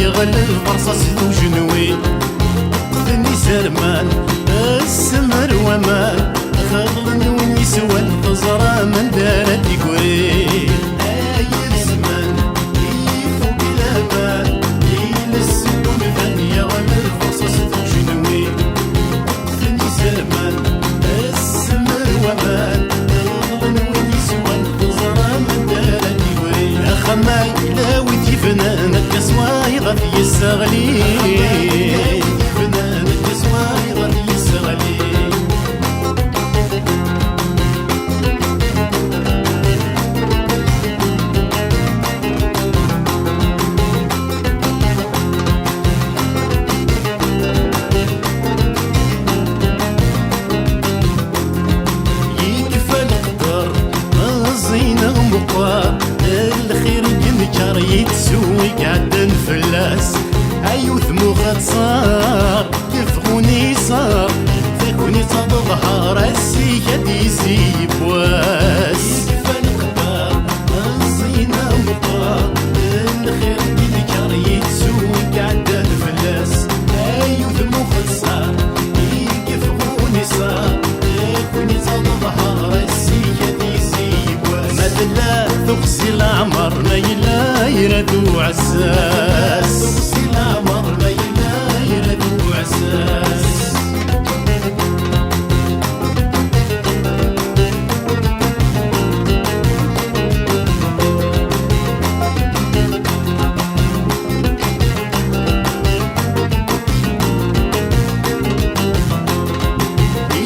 يغلب برصاص وجنوي خذني سرمان السمر ومان خضلن وين يسوى الخزرة من دارت يقري آير زمان يفوق الأمان يلس ومثان يغلب برصاص وجنوي خذني سرمان السمر ومان خضلن وين يسوى الخزرة من دارت يقري يا خماي لاوي فنان الكسواي في السغلي فنان الكسواي في السغلي يكفى القدر الزينة ومقار الخير ينكر يتسوي قاعد نفلاس عيوث مغاد صار يفغوني صار تكوني تظهر السيكة ديزي بواس يكفى القدر الزينة ومقار الخير ينكر يتسوي قاعد نفلاس عيوث مغاد صار يفغوني صار تكوني تظهر السيكة ديزي بواس مثلا ثقسي العمر نيلا يردو عساس ثقسي العمر نيلا يردو عساس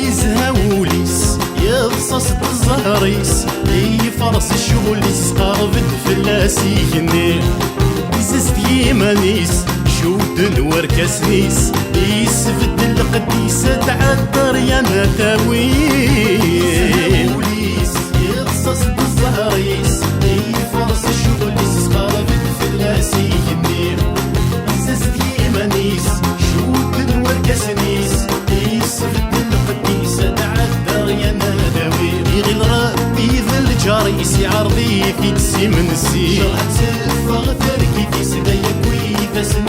يزهاوليس يبصص بالزهريس يفرس الشغل يسقرب الفلاسي يني يزست يمانيس شود وركسنيس يسفد القديسة تعذر يا نتاوي يزهاوليس يبصص بالزهريس يفرس الشغل يسقرب الفلاسي يني يزست يمانيس شود وركسنيس يسفد القديسة تعذر يا نتاوي يغير جاريس عرضي في تسي من السي شرحت الفغ تركي في سدايا كوي فاسم